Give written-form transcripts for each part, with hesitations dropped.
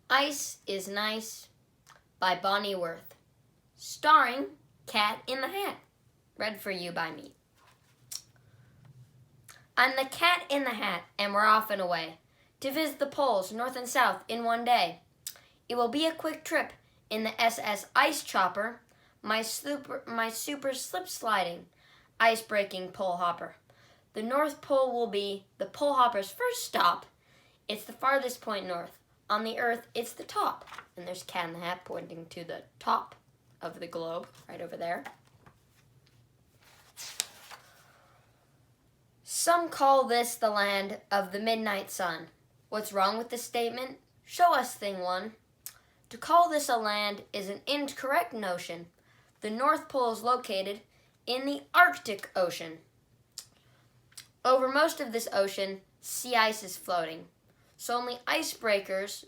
Ice is Nice by Bonnie Worth, starring Cat in the Hat, read for you by me. I'm the Cat in the Hat, and we're off and away to visit the poles, north and south, in one day. It will be a quick trip in the SS Ice Chopper, my super slip-sliding, ice-breaking pole hopper. The North Pole will be the pole hopper's first stop. It's the farthest point north. On the Earth, it's the top. And there's Cat in the Hat pointing to the top of the globe, right over there. Some call this the land of the midnight sun. What's wrong with this statement? Show us thing one. To call this a land is an incorrect notion. The North Pole is located in the Arctic Ocean. Over most of this ocean, sea ice is floating. So only icebreakers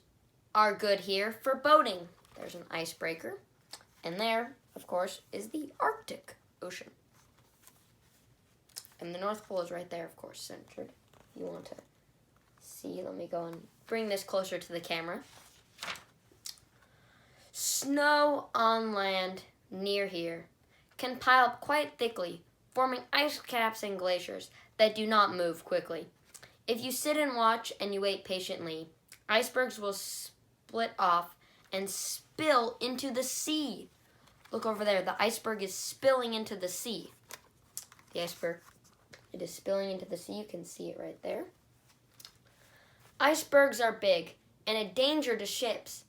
are good here for boating. There's an icebreaker. And there, of course, is the Arctic Ocean. And the North Pole is right there, of course, centered. If you want to see, let me go and bring this closer to the camera. Snow on land near here can pile up quite thickly, forming ice caps and glaciers that do not move quickly. If you sit and watch and you wait patiently, icebergs will split off and spill into the sea. Look over there, the iceberg is spilling into the sea. The iceberg, it is spilling into the sea, you can see it right there. Icebergs are big and a danger to ships.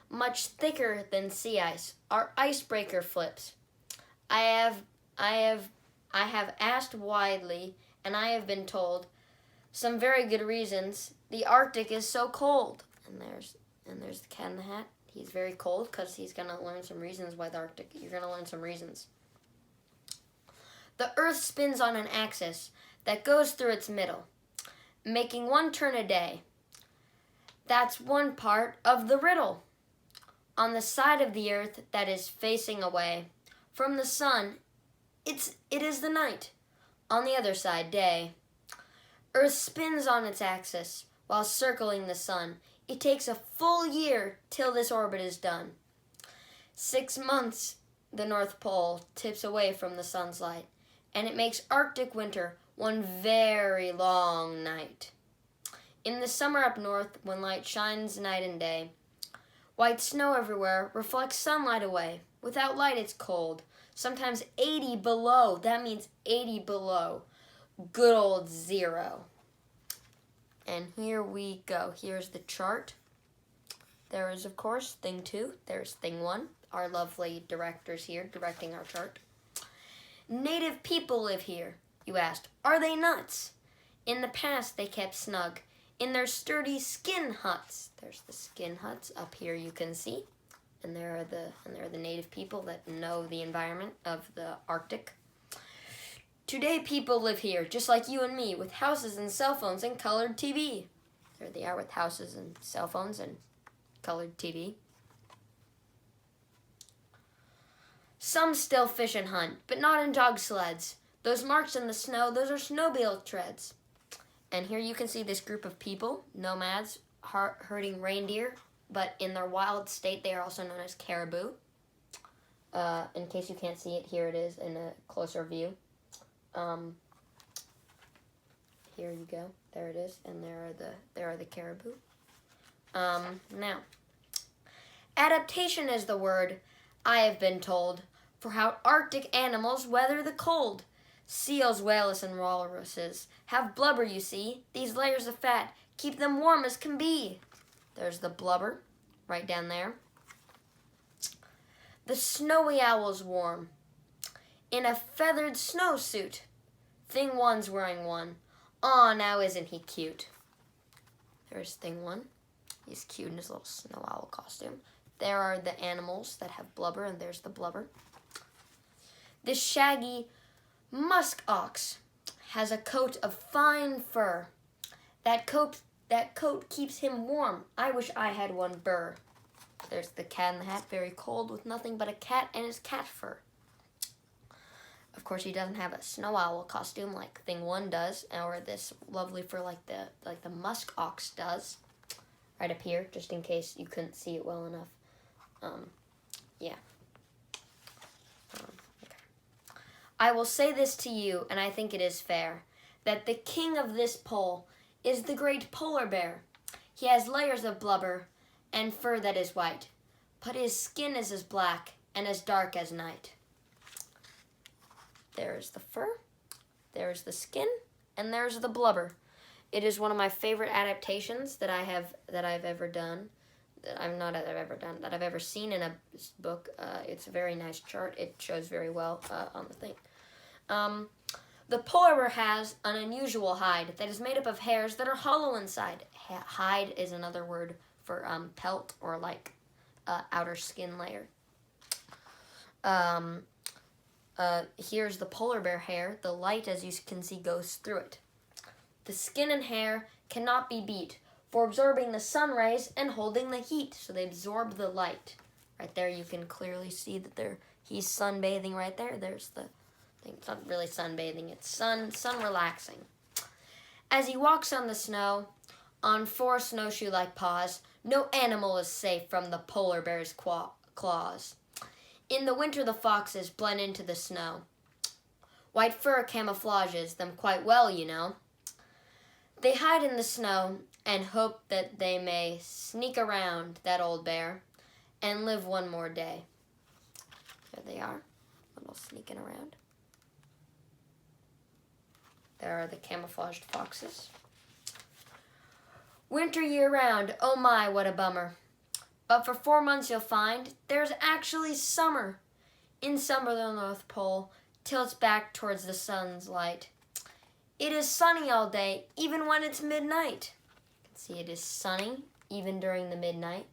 Much thicker than sea ice are icebreaker flips. I have asked widely, and I have been told some very good reasons the Arctic is so cold. And there's the Cat in the Hat. He's very cold because he's gonna learn some reasons why the Arctic. You're gonna learn some reasons. The Earth spins on an axis that goes through its middle, making one turn a day. That's one part of the riddle. On the side of the Earth that is facing away from the sun, it is the night. On the other side, day. Earth spins on its axis while circling the sun. It takes a full year till this orbit is done. 6 months the North Pole tips away from the sun's light, and it makes Arctic winter one very long night. In the summer up north, when light shines night and day, white snow everywhere reflects sunlight away. Without light, it's cold. Sometimes 80 below. That means 80 below. Good old zero. And here we go. Here's the chart. There is, of course, thing 2. There's thing 1. Our lovely directors here directing our chart. Native people live here, you asked. Are they nuts? In the past, they kept snug in their sturdy skin huts. There's the skin huts up here you can see. And there are the native people that know the environment of the Arctic. Today people live here, just like you and me, with houses and cell phones and colored TV. There they are with houses and cell phones and colored TV. Some still fish and hunt, but not in dog sleds. Those marks in the snow, those are snowmobile treads. And here you can see this group of people, nomads, herding reindeer, but in their wild state, they are also known as caribou. In case you can't see it, here it is in a closer view. Here you go. There it is, and there are the caribou. Now, adaptation is the word I have been told for how Arctic animals weather the cold. Seals, whales, and walruses have blubber, you see. These layers of fat keep them warm as can be. There's the blubber, right down there. The snowy owl's warm in a feathered snowsuit. Thing 1's wearing one. Aw, now isn't he cute? There's thing 1. He's cute in his little snow owl costume. There are the animals that have blubber, and there's the blubber. This shaggy musk ox has a coat of fine fur. That coat keeps him warm. I wish I had one burr. There's the Cat in the Hat, very cold with nothing but a cat and his cat fur. Of course, he doesn't have a snow owl costume like thing 1 does, or this lovely fur like the musk ox does. right up here, just in case you couldn't see it well enough. Yeah. Okay. I will say this to you, and I think it is fair, that the king of this pole is the great polar bear. He has layers of blubber and fur that is white, but his skin is as black and as dark as night. There's the fur, there's the skin, and there's the blubber. It is one of my favorite adaptations that I've ever done. That I've ever seen in a book. It's a very nice chart. It shows very well on the thing. The polar bear has an unusual hide that is made up of hairs that are hollow inside. Hide is another word for pelt or like outer skin layer. Here's the polar bear hair. The light, as you can see, goes through it. The skin and hair cannot be beat for absorbing the sun rays and holding the heat, so they absorb the light. Right there, you can clearly see that he's sunbathing right there. There's the thing. It's not really sunbathing, it's sun relaxing. As he walks on the snow, on four snowshoe-like paws, no animal is safe from the polar bear's claws. In the winter, the foxes blend into the snow. White fur camouflages them quite well, you know. They hide in the snow and hope that they may sneak around that old bear and live one more day. There they are, a little sneaking around. There are the camouflaged foxes. Winter year-round, oh my, what a bummer. But for 4 months you'll find there's actually summer. In summer, the North Pole tilts back towards the sun's light. It is sunny all day, even when it's midnight. You can see it is sunny, even during the midnight.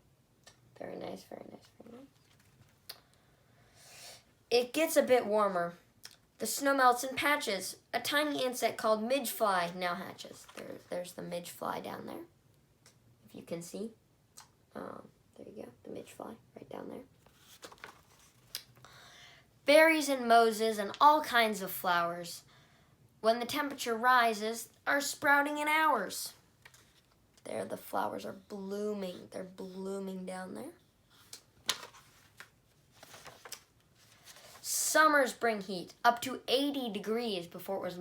Very nice, very nice, very nice. It gets a bit warmer. The snow melts in patches. A tiny insect called midgefly now hatches. There's the midgefly down there, if you can see. There you go, the midgefly right down there. Berries and moses and all kinds of flowers, when the temperature rises, are sprouting in hours. There, the flowers are blooming. They're blooming down there. Summers bring heat, up to 80 degrees. Before it was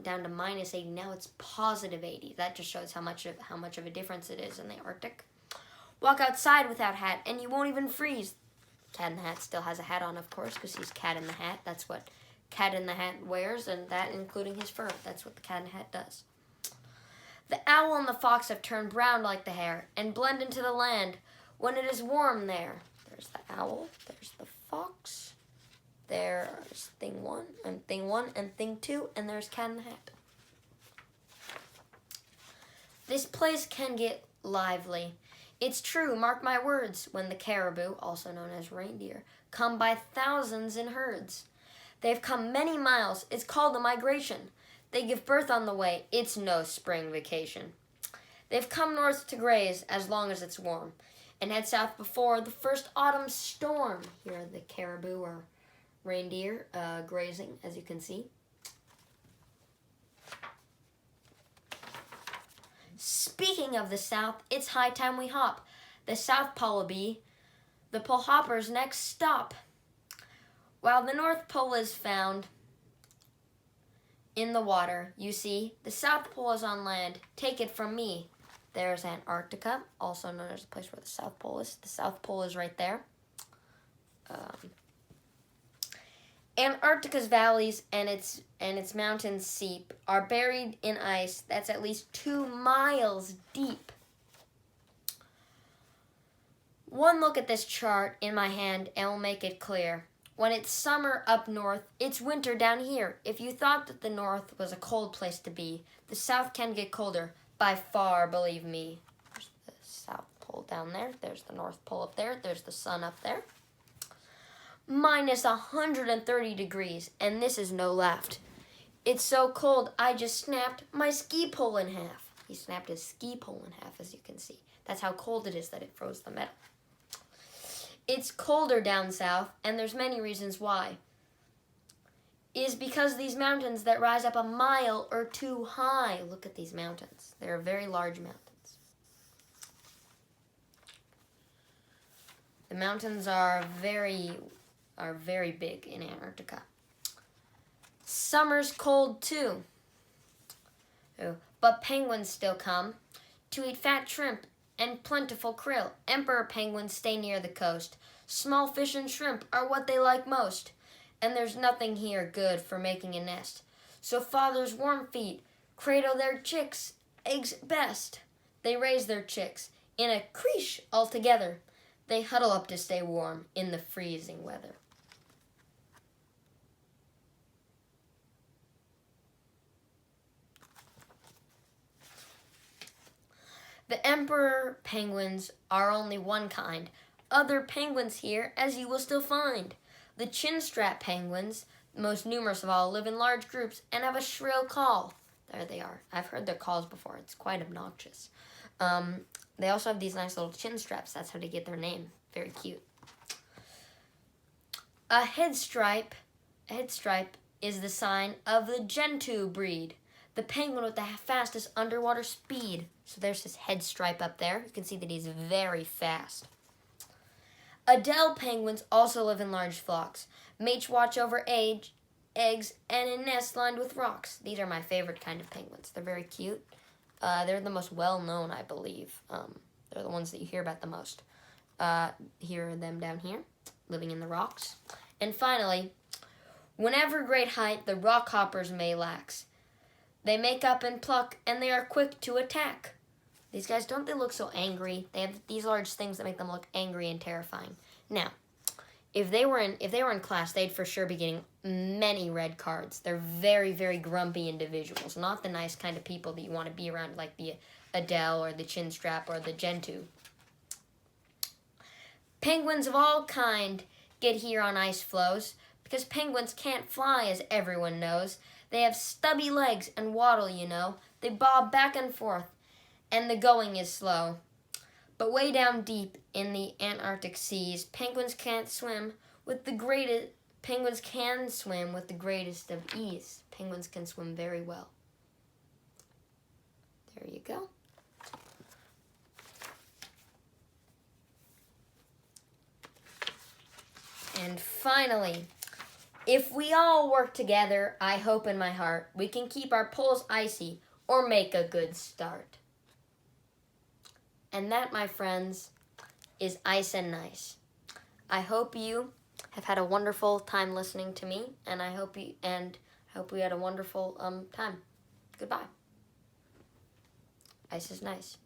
down to minus 80. Now it's positive 80. That just shows how much of a difference it is in the Arctic. Walk outside without hat, and you won't even freeze. Cat in the Hat still has a hat on, of course, because he's Cat in the Hat. That's what Cat in the Hat wears, and that including his fur. That's what the Cat in the Hat does. The owl and the fox have turned brown like the hare and blend into the land when it is warm there. There's the owl, there's the fox, there's thing one and thing two, and there's Cat in the Hat. This place can get lively. It's true, mark my words, when the caribou, also known as reindeer, come by thousands in herds. They've come many miles. It's called a migration. They give birth on the way. It's no spring vacation. They've come north to graze as long as it's warm and head south before the first autumn storm. Here are the caribou or reindeer grazing, as you can see. Speaking of the South, it's high time we hop. The South Pole will be the pole hopper's next stop. While the North Pole is found in the water, you see, the South Pole is on land. Take it from me. There's Antarctica, also known as the place where the South Pole is. The South Pole is right there. Antarctica's valleys and its mountains seep are buried in ice that's at least 2 miles deep. One look at this chart in my hand and will make it clear. When it's summer up north, it's winter down here. If you thought that the north was a cold place to be, the south can get colder, by far, believe me. There's the South Pole down there. There's the North Pole up there. There's the sun up there. Minus 130 degrees, and this is no laugh. It's so cold, I just snapped my ski pole in half. He snapped his ski pole in half, as you can see. That's how cold it is that it froze the metal. It's colder down south, and there's many reasons why. It is because these mountains that rise up a mile or two high. Look at these mountains. They're very large mountains. The mountains are very big in Antarctica. Summer's cold too. Oh, but penguins still come to eat fat shrimp and plentiful krill. Emperor penguins stay near the coast. Small fish and shrimp are what they like most. And there's nothing here good for making a nest. So father's warm feet cradle their chicks' eggs best. They raise their chicks in a creche altogether. They huddle up to stay warm in the freezing weather. The emperor penguins are only one kind. Other penguins here, as you will still find. The chinstrap penguins, the most numerous of all, live in large groups and have a shrill call. There they are. I've heard their calls before. It's quite obnoxious. They also have these nice little chin straps. That's how they get their name. Very cute. A head stripe is the sign of the Gentoo breed, the penguin with the fastest underwater speed. So there's his head stripe up there. You can see that he's very fast. Adele penguins also live in large flocks. Mates watch over eggs and in nests lined with rocks. These are my favorite kind of penguins. They're very cute. They're the most well-known, I believe. They're the ones that you hear about the most. Here are them down here, living in the rocks. And finally, whenever great height the rock hoppers may lax, they make up and pluck, and they are quick to attack. These guys, don't they look so angry? They have these large things that make them look angry and terrifying. Now, if they were in class, they'd for sure be getting many red cards. They're very, very grumpy individuals, not the nice kind of people that you want to be around, like the Adele or the Chinstrap or the Gentoo. Penguins of all kind get here on ice floes because penguins can't fly, as everyone knows. They have stubby legs and waddle, you know. They bob back and forth, and the going is slow. But way down deep in the Antarctic seas, penguins can swim with the greatest of ease. Penguins can swim very well. There you go. And finally, if we all work together, I hope in my heart, we can keep our poles icy or make a good start. And that, my friends, is Ice and Nice. I hope you have had a wonderful time listening to me, and I hope we had a wonderful time. Goodbye. Ice is nice.